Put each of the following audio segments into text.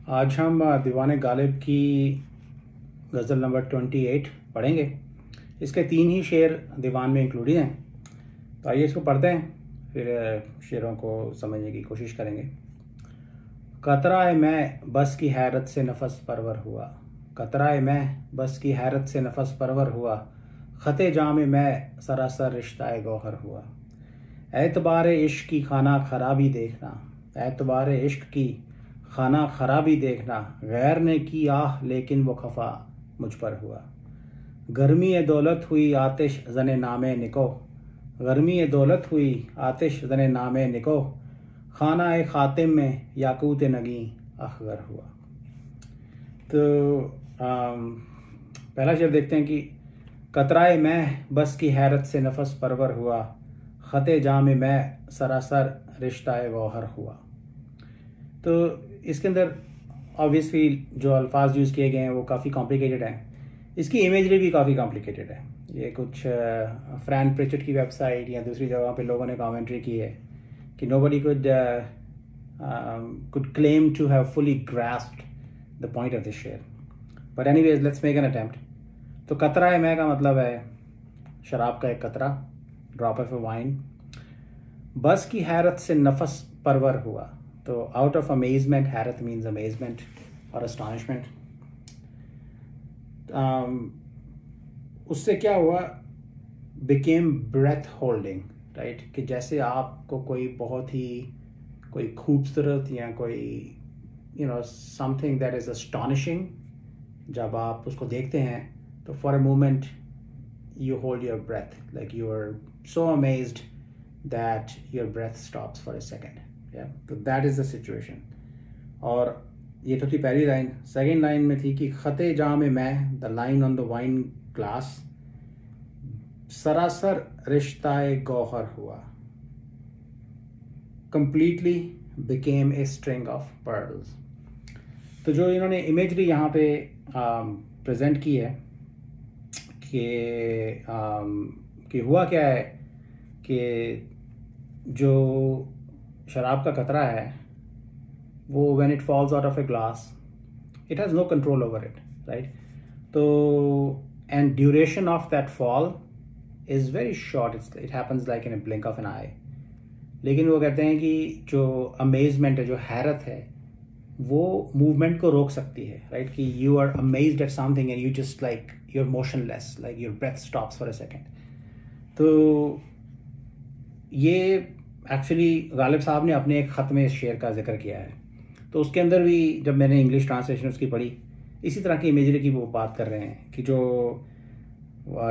आज हम दीवान गालिब की गज़ल नंबर 28 पढ़ेंगे। इसके 3 ही शेर दीवान में इंक्लूडेड हैं, तो आइए इसको पढ़ते हैं, फिर शेरों को समझने की कोशिश करेंगे। कतराए मैं बस की हैरत से नफस परवर हुआ, कतराए मैं बस की हैरत से नफस परवर हुआ, ख़ते जाम मैं सरासर रिश्ताए गौहर हुआ। एतबार इश्क की खाना खराबी देखना, एतबार इश्क की खाना खराबी देखना, गैर ने की आह लेकिन वो खफा मुझ पर हुआ। गर्मी दौलत हुई आतिश जने नामे निको, गर्मी दौलत हुई आतिश जने नामे निको, खाना ए खातिम में याकूत नगी अखगर हुआ। तो पहला शेर देखते हैं कि कतराए मैं बस की हैरत से नफस परवर हुआ, ख़ते जाम मैं सरासर रिश्ताए गौहर हुआ। तो इसके अंदर ऑब्वियसली जो अल्फाज यूज़ किए गए हैं वो काफ़ी कॉम्प्लिकेटेड हैं, इसकी इमेजरी भी काफ़ी कॉम्प्लिकेटेड है। ये कुछ फ्रैंक प्रिचर्ड की वेबसाइट या दूसरी जगह पे लोगों ने कमेंट्री की है कि nobody could claim to have fully grasped the point of this share. But anyways, let's make an attempt. तो कतरा है मैं का मतलब है शराब का एक कतरा, ड्रॉप ऑफ वाइन। बस की हैरत से नफस परवर हुआ, तो आउट ऑफ अमेजमेंट, हैरत मीन्स अमेजमेंट और अस्टॉनिशमेंट। उससे क्या हुआ, बिकेम ब्रेथ होल्डिंग, राइट, कि जैसे आपको कोई बहुत ही कोई खूबसूरत या कोई समथिंग दैट इज़ अस्टॉनिशिंग, जब आप उसको देखते हैं तो for a moment you hold your breath, like you are so amazed that your breath stops for a second. Yeah, so that is the situation. और ये तो थी पहली लाइन। सेकेंड लाइन में थी कि ख़ते जाम मैं, the line on the wine glass, सरासर रिश्ताए गौहर हुआ, completely became a string of pearls। तो जो इन्होंने इमेजरी यहाँ पे प्रेजेंट की है कि हुआ क्या है कि जो शराब का कतरा है वो when it falls out of a glass, it has no control over it, right? तो and duration of that fall is very short, it happens like in a blink of an eye। लेकिन वो कहते हैं कि जो amazement है, जो हैरत है, वो मूवमेंट को रोक सकती है, राइट, कि you are amazed at something and you just like you are motionless, like your breath stops for a second. तो ये एक्चुअली गालिब साहब ने अपने एक ख़त में इस शेर का जिक्र किया है, तो उसके अंदर भी जब मैंने इंग्लिश ट्रांसलेशन उसकी पढ़ी, इसी तरह की इमेजरी की वो बात कर रहे हैं कि जो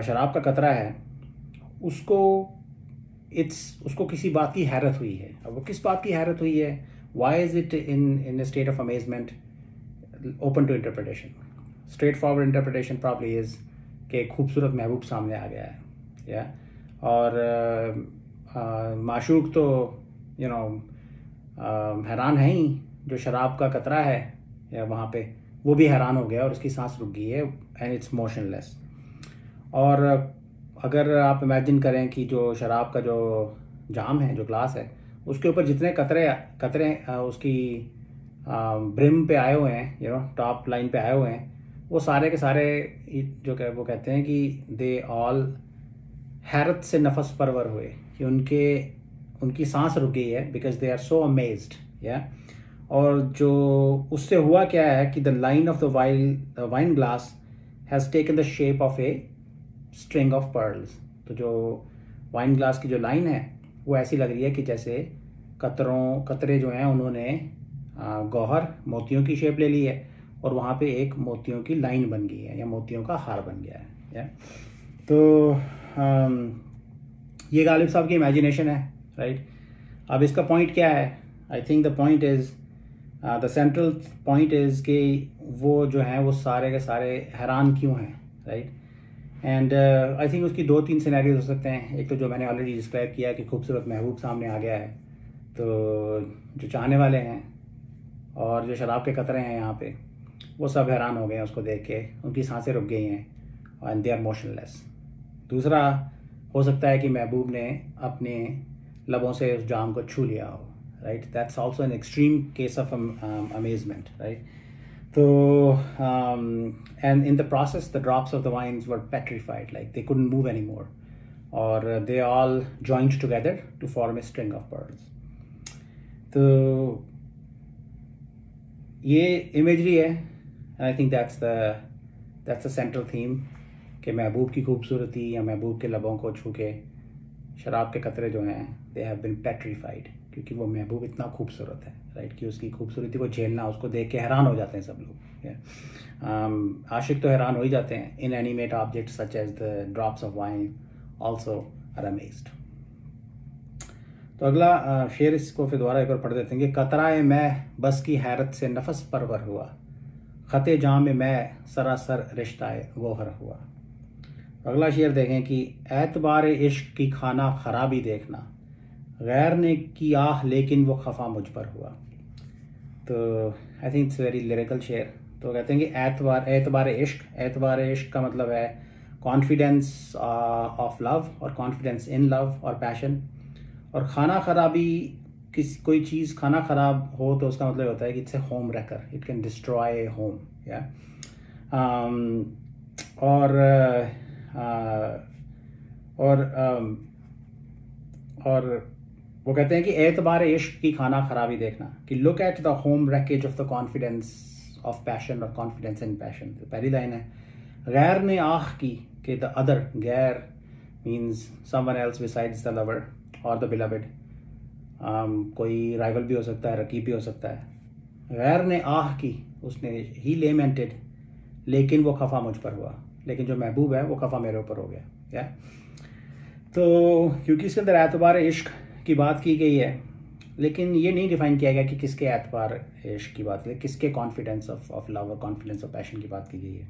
शराब का कतरा है उसको किसी बात की हैरत हुई है। अब वो किस बात की हैरत हुई है, why is it in a state of amazement, open to interpretation. Straightforward interpretation probably is कि एक खूबसूरत महबूब सामने आ गया है, या और माशूक तो हैरान है ही, जो शराब का कतरा है या वहाँ पे वो भी हैरान हो गया और उसकी सांस रुक गई है एंड इट्स मोशनलेस। और अगर आप इमेजिन करें कि जो शराब का जो जाम है, जो ग्लास है, उसके ऊपर जितने कतरे उसकी ब्रिम पे आए हुए हैं, टॉप लाइन पे आए हुए हैं, वो सारे के सारे जो वो कहते हैं कि दे ऑल हैरत से नफस परवर हुए, कि उनकी सांस रुक गई है because they are so amazed. या और जो उससे हुआ क्या है कि the line of the wine glass has taken the shape of a string of pearls. तो जो वाइन ग्लास की जो लाइन है वो ऐसी लग रही है कि जैसे कतरे जो हैं उन्होंने गौहर, मोतियों की शेप ले ली है और वहाँ पे एक मोतियों की लाइन बन गई है या मोतियों का हार बन गया है। या तो ये गालिब साहब की इमेजिनेशन है, राइट। अब इसका पॉइंट क्या है, I think the point is the central point is कि वो जो हैं वो सारे के सारे हैरान क्यों हैं, राइट। एंड आई थिंक उसकी 2-3 सिनेरियोज हो सकते हैं। एक तो जो मैंने ऑलरेडी डिस्क्राइब किया कि खूबसूरत महबूब सामने आ गया है, तो जो चाहने वाले हैं और जो शराब के कतरे हैं यहाँ पे, वो सब हैरान हो गए हैं उसको देख के, उनकी सांसें रुक गई हैं एंड दे आर मोशनलेस। दूसरा हो सकता है कि महबूब ने अपने लबों से उस जाम को छू लिया हो, right? That's also an extreme case of amazement, right? So, and in the process, the drops of the vines were petrified, like they couldn't move anymore, or they all joined together to form a string of pearls. तो ये imagery है, I think that's the central theme कि महबूब की खूबसूरती या महबूब के लबों को छू के शराब के कतरे जो हैं दे हैव बिन पेट्रीफाइड, क्योंकि वो महबूब इतना खूबसूरत है, राइट, कि उसकी खूबसूरती को झेलना, उसको देख के हैरान हो जाते हैं सब लोग। आशिक तो हैरान हो ही जाते हैं। In animate object such as the drops of wine also are amazed. तो अगला शेर, इसको फिर दोबारा एक बार पढ़ देते हैं कि कतराए मैं बस की हैरत से नफस परवर हुआ, ख़ते जाम में मैं सरासर रिश्ताए गोहर हुआ। अगला शेर देखें कि एतबार इश्क की खाना खराबी देखना, गैर ने की आह लेकिन वो खफा मुझ पर हुआ। तो I think it's very lyrical शेर। तो कहते हैं कि एतबार इश्क का मतलब है कॉन्फिडेंस ऑफ लव और कॉन्फिडेंस इन लव और पैशन। और खाना खराबी, कोई चीज़ खाना ख़राब हो तो उसका मतलब होता है कि it's a home wrecker, it can destroy a home, या और वो कहते हैं कि एतबार इश्क की खाना खराबी देखना, कि look at the home wreckage of the confidence of passion और कॉन्फिडेंस इन पैशन। तो पहली लाइन है गैर ने आह की, कि द अदर, गैर means someone else besides the lover और द बिलवेड। कोई राइवल भी हो सकता है, रकीब भी हो सकता है। गैर ने आह की, उसने ही लेमेंटेड, लेकिन वो खफा मुझ पर हुआ, लेकिन जो महबूब है वो खफा मेरे ऊपर हो गया, क्या। तो क्योंकि इसके अंदर एतबार इश्क की बात की गई है, लेकिन ये नहीं डिफाइन किया गया कि किसके एतबार इश्क की बात है, किसके कॉन्फिडेंस ऑफ लव और कॉन्फिडेंस ऑफ पैशन की बात की गई है।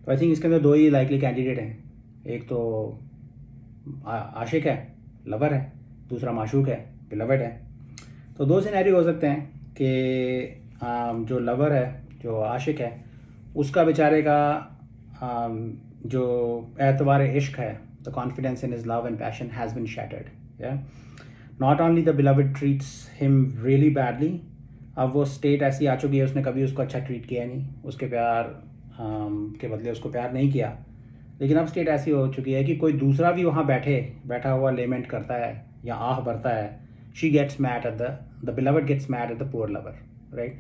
तो आई थिंक इसके अंदर दो ही लाइकली कैंडिडेट हैं, एक तो आशिक है, लवर है, दूसरा माशूक है, बिलवेड है। तो दो सिनेरियो हो सकते हैं कि जो लवर है, जो आशिक है, उसका बेचारे का जो एतबार इश्क है, the confidence in his love and passion has been shattered, या not only the beloved treats him really badly, अब वो स्टेट ऐसी आ चुकी है, उसने कभी उसको अच्छा ट्रीट किया नहीं, उसके प्यार के बदले उसको प्यार नहीं किया, लेकिन अब स्टेट ऐसी हो चुकी है कि कोई दूसरा भी वहाँ बैठा हुआ लेमेंट करता है या आह भरता है, she gets mad at the beloved gets mad at the poor lover, right.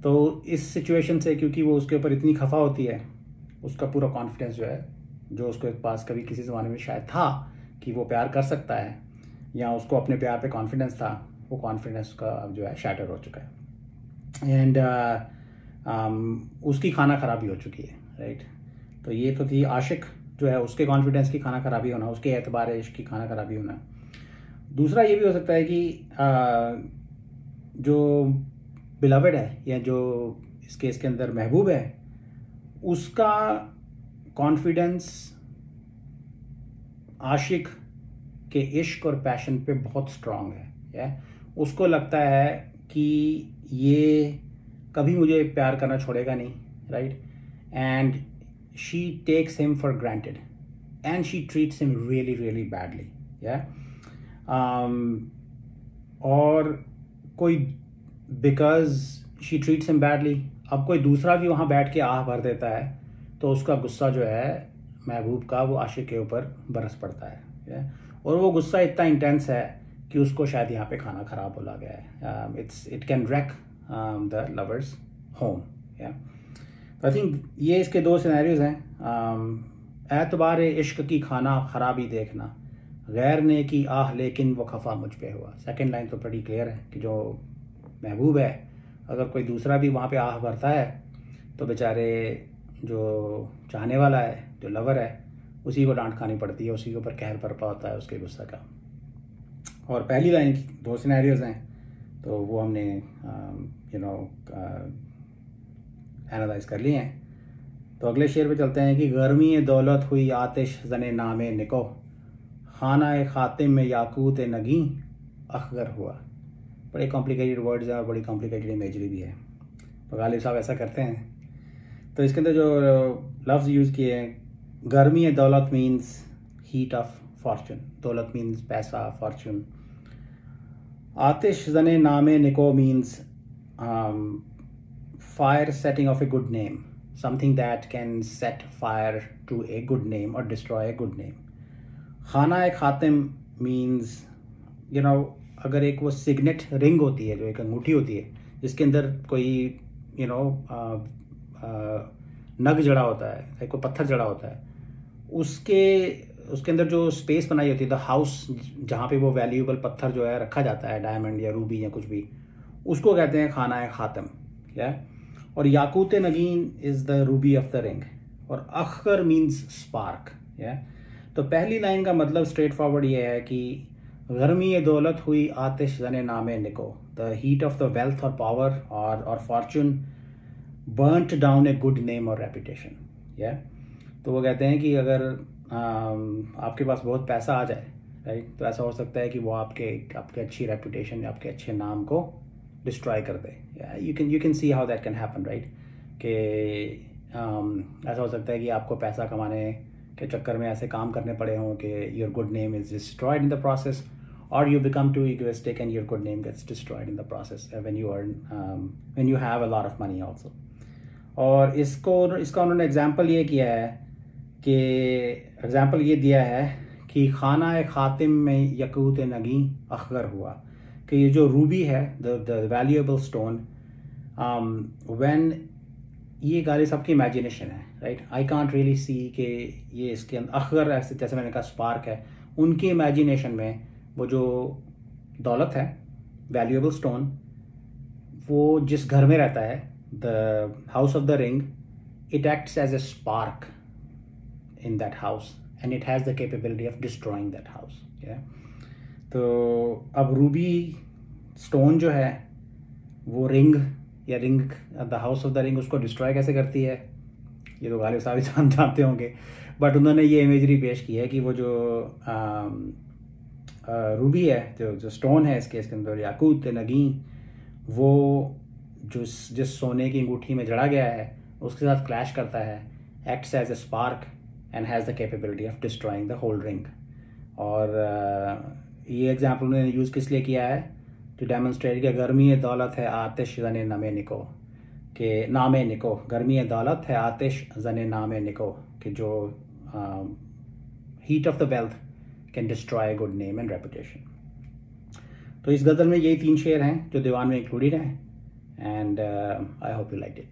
तो इस सिचुएशन से, क्योंकि वो उसके ऊपर इतनी खफा होती है, उसका पूरा कॉन्फिडेंस जो है, जो उसके पास कभी किसी ज़माने में शायद था कि वो प्यार कर सकता है या उसको अपने प्यार पे कॉन्फिडेंस था, वो कॉन्फिडेंस का अब जो है शैटर हो चुका है, एंड उसकी खाना खराबी हो चुकी है, राइट। तो ये तो थी आशिक जो है, उसके कॉन्फिडेंस की खाना खराबी होना, उसके एतबार इश्क की खाना खराबी होना। दूसरा ये भी हो सकता है कि जो बिलवेड है या जो इस केस के अंदर महबूब है, उसका कॉन्फिडेंस आशिक के इश्क और पैशन पे बहुत स्ट्रांग है, या उसको लगता है कि ये कभी मुझे प्यार करना छोड़ेगा नहीं, right, and she takes him for granted and she treats him really really badly, yeah, और कोई because she treats him badly, अब कोई दूसरा भी वहाँ बैठ के आह भर देता है तो उसका गुस्सा जो है महबूब का, वो आशिक के ऊपर बरस पड़ता है, yeah? और वो गुस्सा इतना इंटेंस है कि उसको शायद यहाँ पे खाना खराब बोला गया है, it can wreck the lovers home, या। आई थिंक ये इसके दो सिनेरियोज हैं। एतबार इश्क की खाना खराबी देखना, गैर ने की आह लेकिन वो खफा मुझ पे हुआ। सेकंड लाइन तो बड़ी क्लियर है कि जो महबूब है, अगर कोई दूसरा भी वहाँ पे आह भरता है तो बेचारे जो चाहने वाला है, जो लवर है, उसी को डांट खानी पड़ती है, उसी के ऊपर कहर बरपा होता है उसके गुस्सा का। और पहली लाइन की दो सिनेरियोज हैं, तो वो हमने एनालाइज कर लिए हैं। तो अगले शेर पे चलते हैं कि गर्मी दौलत हुई आतिश जने नामे निको, खाना खातिम में याकूत नगी अखगर हुआ। बड़े कॉम्प्लिकेटेड वर्ड्स हैं और बड़ी कॉम्प्लिकेटेड इमेजरी भी है, तो गालिब साहब ऐसा करते हैं। तो इसके अंदर जो लफ्ज़ यूज़ किए हैं, गर्मी दौलत मीन्स हीट ऑफ फॉर्चून, दौलत मीन्स पैसा, फॉर्चून। आतिश जने नामे निको means fire setting of a good name, something that can set fire to a good name or destroy a good name. खाना खातिम means you know, अगर एक वो सिग्नेट रिंग होती है, जो एक अंगूठी होती है जिसके अंदर कोई you know नग जड़ा होता है, कोई पत्थर जड़ा होता है, उसके अंदर जो स्पेस बनाई होती है, द हाउस जहाँ पे वो वैल्यूएबल पत्थर जो है रखा जाता है, डायमंड या रूबी या कुछ भी, उसको कहते हैं खाना खातिम. क्या? और याकूत नगीन is the ruby of the ring. और अख्तर मीन्स स्पार्क. या तो पहली लाइन का मतलब स्ट्रेट फॉरवर्ड ये है कि गर्मी दौलत हुई आतिश जने नामे निको. The heat of the wealth और पावर और Fortune burnt down a good name और रेपुटेशन. या तो वो कहते हैं कि अगर आपके पास बहुत पैसा आ जाए, राइट, तो ऐसा हो सकता है कि वो आपके अच्छी रेपुटेशन या आपके अच्छे नाम को डिस्ट्रॉय कर दे. You can see how that can happen, right, कि ऐसा हो सकता है कि आपको पैसा कमाने के चक्कर में ऐसे काम करने पड़े हों कि your good name is destroyed in the process, और you become too egoistic and your good name gets destroyed in the process when you have a lot of money also. और इसका उन्होंने एग्जाम्पल ये किया है कि एग्जाम्पल ये दिया है कि खाना खातिम में यकूत नगी अख्तर हुआ, कि ये जो रूबी है, द वैल्यूएबल स्टोन, व्हेन, ये गाली सबकी इमेजिनेशन है, right. I can't really see कि ये इसके अंदर अख्तर, ऐसे जैसे मैंने कहा स्पार्क है, उनकी इमेजिनेशन में वो जो दौलत है, वैल्यूएबल स्टोन, वो जिस घर में रहता है, the house of the ring, it acts as a spark in that house and it has the capability of destroying that house. तो अब रूबी स्टोन जो है वो ring the house of the ring, उसको डिस्ट्रॉय कैसे करती है, ये तो गालिब साहब जानते होंगे, बट उन्होंने ये इमेजरी पेश की है कि वो जो रूबी है, जो स्टोन है इसके अंदर, याकूत नगी, वो जिस सोने की अंगूठी में जड़ा गया है उसके साथ क्लैश करता है, acts as a spark and has the capability of destroying the whole ring. और ये एग्जाम्पल उन्होंने यूज़ किस लिए किया है, टू डेमोन्स्ट्रेट कि गर्मी दौलत है आतिश जने नमे निको, के नामे निको, गर्मी दौलत है आतिश जने नामे निको, कि जो heat of the wealth can destroy good name and reputation. तो इस गज़ल में यही 3 शेर हैं जो दीवान में इंक्लूडेड हैं, and I hope you like it.